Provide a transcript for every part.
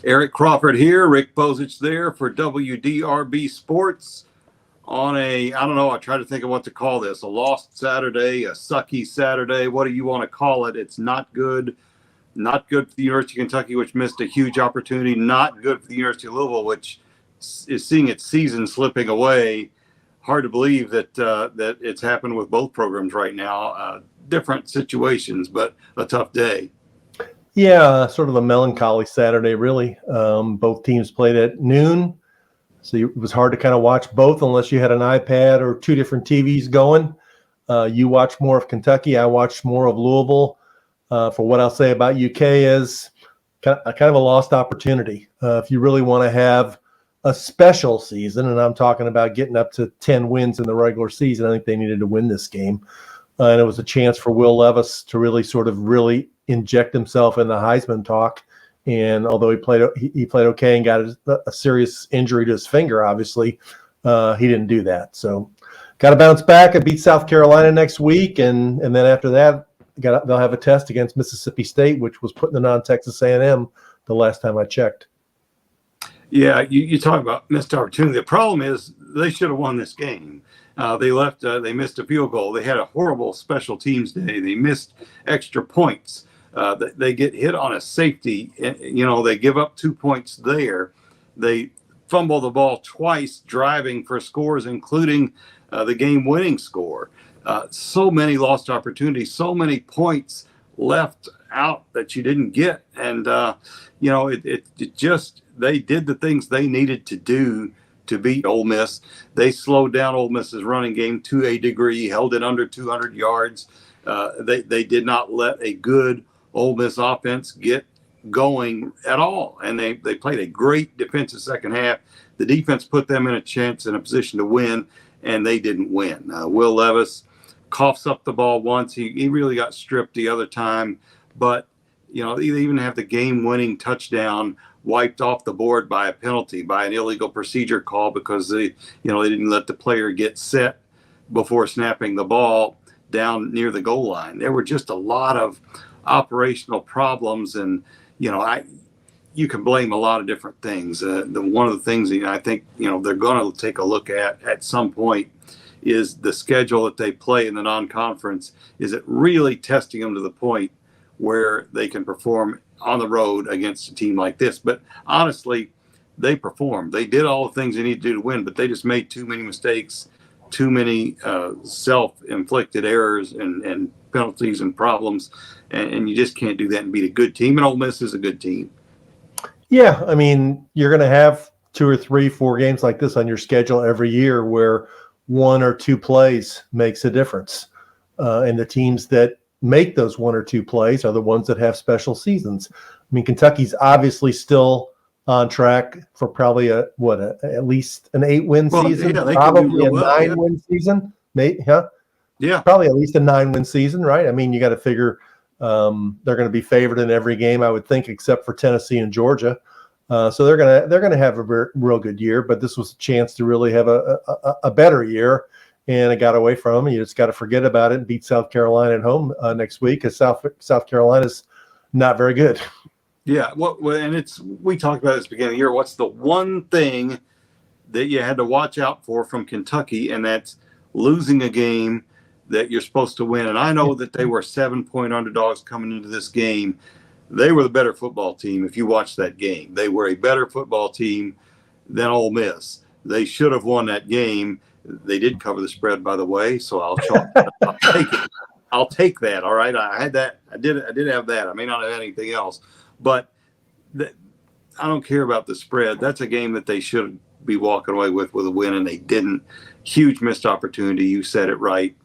Eric Crawford here, Rick Bozich there for WDRB Sports on I don't know, I try to think of what to call this, a lost Saturday, a sucky Saturday, what do you want to call it? It's not good. Not good for the University of Kentucky, which missed a huge opportunity. Not good for the University of Louisville, which is seeing its season slipping away. Hard to believe that that it's happened with both programs right now. Different situations, but a tough day. Yeah, sort of a melancholy Saturday, really. Both teams played at noon, so it was hard to kind of watch both unless you had an iPad or two different TVs going. You watched more of Kentucky. I watched more of Louisville. For what I'll say about UK is kind of a lost opportunity. If you really want to have a special season, and I'm talking about getting up to 10 wins in the regular season, I think they needed to win this game. And it was a chance for Will Levis to really inject himself in the Heisman talk. And although he played okay and got a serious injury to his finger, obviously, he didn't do that. So got to bounce back and beat South Carolina next week. And then after that, they'll have a test against Mississippi State, which was putting it on Texas A&M the last time I checked. Yeah, you talk about missed opportunity. The problem is they should have won this game. They missed a field goal. They had a horrible special teams day. They missed extra points. They get hit on a safety. They give up 2 points there. They fumble the ball twice driving for scores, including the game-winning score. So many lost opportunities, so many points left out that you didn't get. And, they did the things they needed to do to beat Ole Miss. They slowed down Ole Miss's running game to a degree, held it under 200 yards. They did not let a good Ole Miss offense get going at all. And they played a great defensive second half. The defense put them in a position to win, and they didn't win. Will Levis coughs up the ball once. He really got stripped the other time. But, they even have the game-winning touchdown wiped off the board by a penalty, by an illegal procedure call, because they didn't let the player get set before snapping the ball down near the goal line. There were just a lot of operational problems, and you can blame a lot of different things. One of the things that I think they're going to take a look at some point is the schedule that they play in the non-conference. Is it really testing them to the point where they can perform on the road against a team like this? But honestly, they performed. They did all the things they need to do to win, but they just made too many mistakes, too many self-inflicted errors and penalties and problems, and you just can't do that and beat a good team. And Ole Miss is a good team. Yeah, I mean, you're going to have 2 or 3, 4 games like this on your schedule every year where 1 or 2 plays makes a difference. And the teams that make those 1 or 2 plays are the ones that have special seasons. I mean, Kentucky's obviously still on track for probably at least an 8-win season, probably a 9-win season, Yeah, probably at least a 9-win season, right? I mean, you got to figure they're going to be favored in every game, I would think, except for Tennessee and Georgia. So they're gonna have a real good year, but this was a chance to really have a better year. And it got away from them. You just got to forget about it and beat South Carolina at home next week, because South Carolina's not very good. Yeah, we talked about this at the beginning of the year. What's the one thing that you had to watch out for from Kentucky, and that's losing a game that you're supposed to win? And I know that they were 7-point underdogs coming into this game. They were the better football team. If you watch that game, they were a better football team than Ole Miss. They should have won that game. They did cover the spread, by the way, so I'll take it. I'll take that. All right, I had that. I did have that. I may not have anything else, but I don't care about the spread. That's a game that they should be walking away with a win, and they didn't. Huge missed opportunity. You said it right,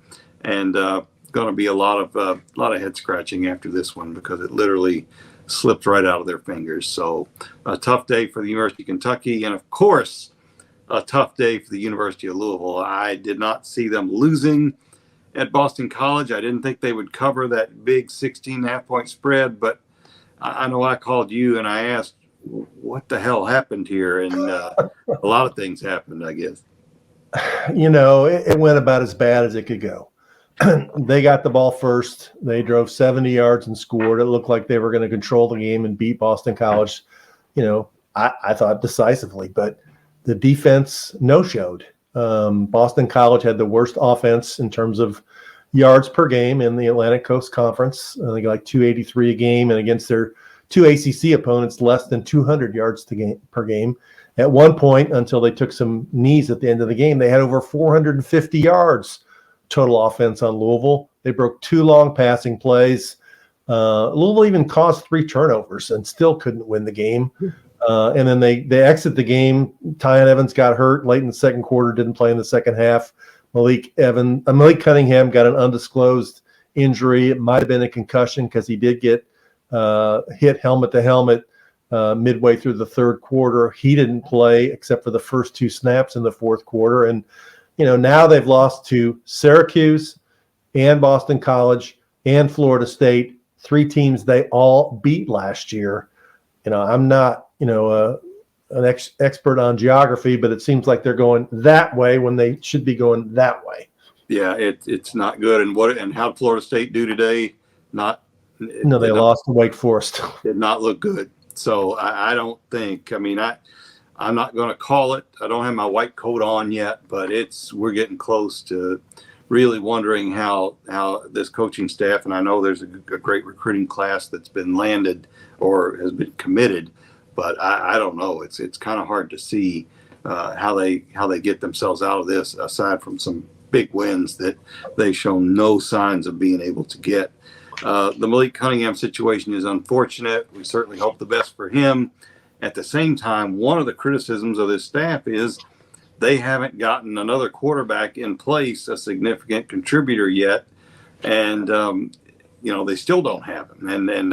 and going to be a lot of head scratching after this one, because it literally slipped right out of their fingers. So a tough day for the University of Kentucky, and of course, a tough day for the University of Louisville. I did not see them losing at Boston College. I didn't think they would cover that big 16.5-point spread, but I know I called you and I asked, what the hell happened here? And a lot of things happened, I guess. It went about as bad as it could go. They got the ball first. They drove 70 yards and scored. It looked like they were going to control the game and beat Boston College. I thought decisively, but the defense no-showed. Boston College had the worst offense in terms of yards per game in the Atlantic Coast Conference. I think like 283 a game, and against their two ACC opponents, less than 200 yards per game. At one point, until they took some knees at the end of the game, they had over 450 yards total offense on Louisville. They broke 2 long passing plays. Louisville even caused 3 turnovers and still couldn't win the game. And then they exit the game. Tyon Evans got hurt late in the second quarter, didn't play in the second half. Malik Cunningham got an undisclosed injury. It might have been a concussion because he did get hit helmet to helmet midway through the third quarter. He didn't play except for the first 2 snaps in the fourth quarter. And, now they've lost to Syracuse and Boston College and Florida State, 3 teams they all beat last year. I'm not, an expert on geography, but it seems like they're going that way when they should be going that way. Yeah, it's not good. And how did Florida State do today? They lost to Wake Forest. Did not look good. So I don't think. I'm not going to call it. I don't have my white coat on yet, but we're getting close to really wondering how this coaching staff, and I know there's a great recruiting class that's been landed or has been committed, but I don't know. It's kind of hard to see how they get themselves out of this, aside from some big wins that they show no signs of being able to get. The Malik Cunningham situation is unfortunate. We certainly hope the best for him. At the same time, one of the criticisms of this staff is they haven't gotten another quarterback in place, a significant contributor yet, and they still don't have him.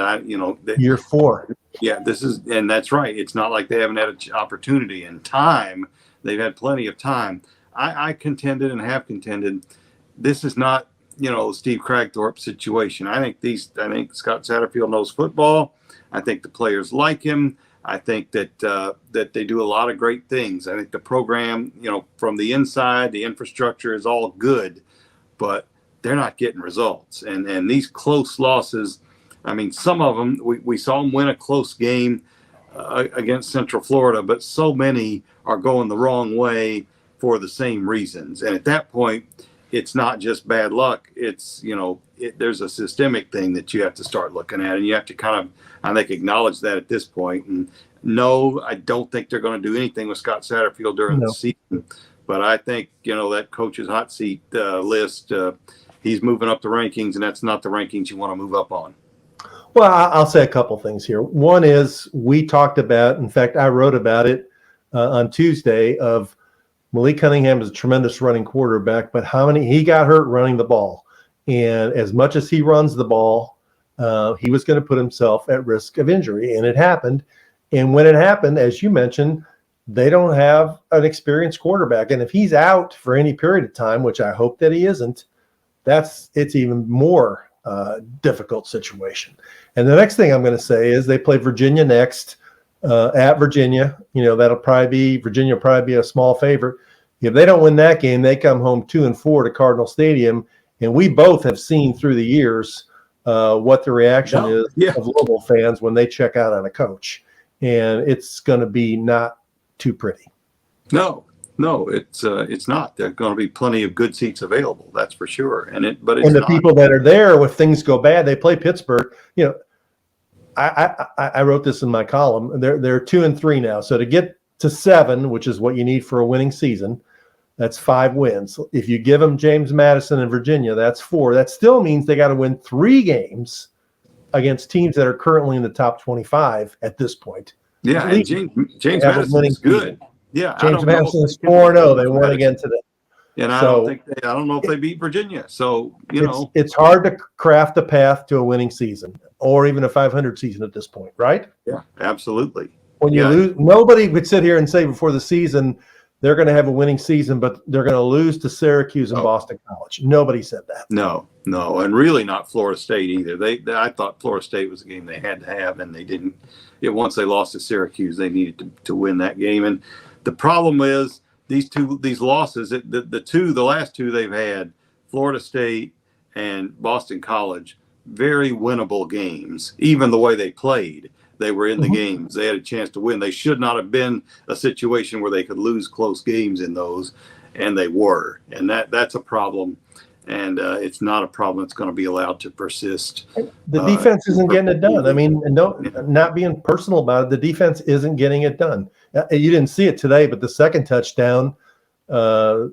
Year 4. Yeah, and that's right. It's not like they haven't had an opportunity and time. They've had plenty of time. I contended and have contended. This is not, Steve Cragthorpe's situation. I think Scott Satterfield knows football. I think the players like him. I think that they do a lot of great things. I think the program, from the inside, the infrastructure is all good, but they're not getting results. And these close losses, some of them, we saw them win a close game against Central Florida, but so many are going the wrong way for the same reasons. And at that point, it's not just bad luck. It's, there's a systemic thing that you have to start looking at, and you have to kind of, I think, acknowledge that at this point. And no, I don't think they're going to do anything with Scott Satterfield during the season. But I think, that coach's hot seat list, he's moving up the rankings, and that's not the rankings you want to move up on. Well, I'll say a couple things here. One is we talked about, in fact, I wrote about it on Tuesday, of Malik Cunningham is a tremendous running quarterback, but he got hurt running the ball. And as much as he runs the ball, he was going to put himself at risk of injury, and it happened. And when it happened, as you mentioned, they don't have an experienced quarterback. And if he's out for any period of time, which I hope that he isn't, it's even more difficult situation. And the next thing I'm going to say is they play Virginia next at Virginia. Virginia will probably be a small favorite. If they don't win that game, they come home 2-4 to Cardinal Stadium. And we both have seen through the years what the reaction is of Louisville fans when they check out on a coach. And it's going to be not too pretty. No, it's not. There are going to be plenty of good seats available. That's for sure. And people that are there, if things go bad, they play Pittsburgh. I wrote this in my column. They're 2-3 now. So to get to 7, which is what you need for a winning season, that's 5 wins. If you give them James Madison and Virginia, that's 4. That still means they got to win 3 games against teams that are currently in the top 25 at this point. Yeah, and James Madison is good. Yeah, James Madison is 4-0. They won again today. And I don't know if they beat Virginia. So, it's hard to craft a path to a winning season or even a 500 season at this point, right? Yeah, absolutely. When you lose, nobody would sit here and say before the season they're going to have a winning season, but they're going to lose to Syracuse and Boston College. Nobody said that. No, and really not Florida State either. I thought Florida State was a game they had to have, and they didn't. Once they lost to Syracuse, they needed to win that game. And the problem is these losses. The last 2 they've had, Florida State and Boston College, very winnable games, even the way they played. They were in the games. They had a chance to win. They should not have been a situation where they could lose close games in those, and they were. And that's a problem. And it's not a problem that's going to be allowed to persist. The defense isn't getting it done. I mean, and not being personal about it, the defense isn't getting it done. You didn't see it today, but the second touchdown, the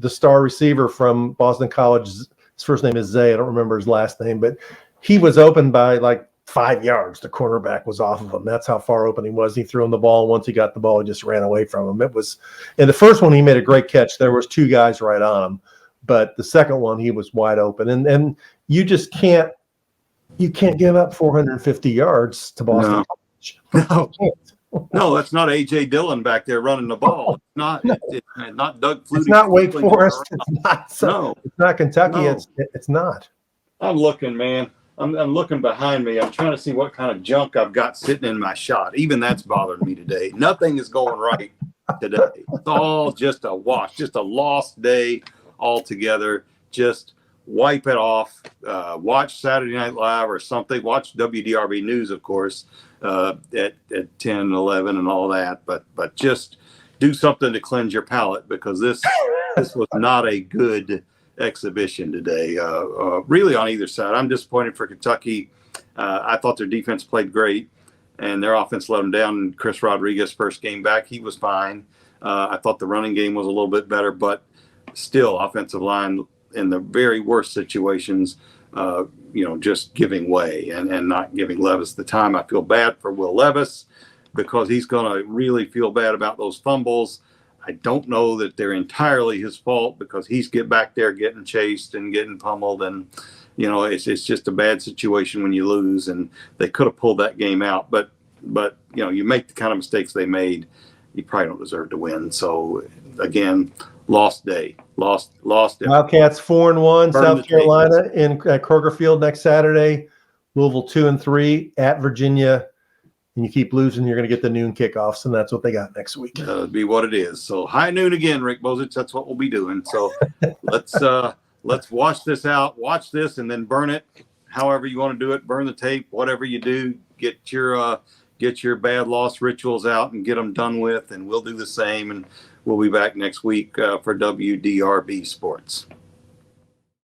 star receiver from Boston College, his first name is Zay. I don't remember his last name, but he was open by like 5 yards. The cornerback was off of him. That's how far open he was. He threw him the ball. Once he got the ball, he just ran away from him. It was, in the first one, he made a great catch. There was 2 guys right on him, but the second one, he was wide open. And you just can't give up 450 yards to Boston College. No, that's not A.J. Dillon back there running the ball. It's not Doug Flutie. It's not Wake Forest. It's not Kentucky. No. It's not. I'm looking, man. I'm looking behind me. I'm trying to see what kind of junk I've got sitting in my shot. Even that's bothering me today. Nothing is going right today. It's all just a wash, just a lost day altogether. Just wipe it off. Watch Saturday Night Live or something. Watch WDRB News, of course, at 10, 11 and all that. But just do something to cleanse your palate, because this was not a good exhibition today, really on either side. I'm disappointed for Kentucky. I thought their defense played great, and their offense let them down. Chris Rodriguez, first game back, he was fine. I thought the running game was a little bit better, but still, offensive line in the very worst situations, just giving way and not giving Levis the time. I feel bad for Will Levis, because he's going to really feel bad about those fumbles. I don't know that they're entirely his fault, because he's back there getting chased and getting pummeled, and it's just a bad situation when you lose, and they could have pulled that game out. But you make the kind of mistakes they made, you probably don't deserve to win. So again, lost day, lost. Wildcats 4-1, South Carolina at Kroger Field next Saturday. Louisville 2-3 at Virginia. And you keep losing, you're going to get the noon kickoffs, and that's what they got next week. It'll be what it is. So high noon again, Rick Bozich. That's what we'll be doing. So let's wash this out, watch this, and then burn it. However you want to do it, burn the tape, whatever you do, get your bad loss rituals out and get them done with, and we'll do the same. And we'll be back next week for WDRB Sports.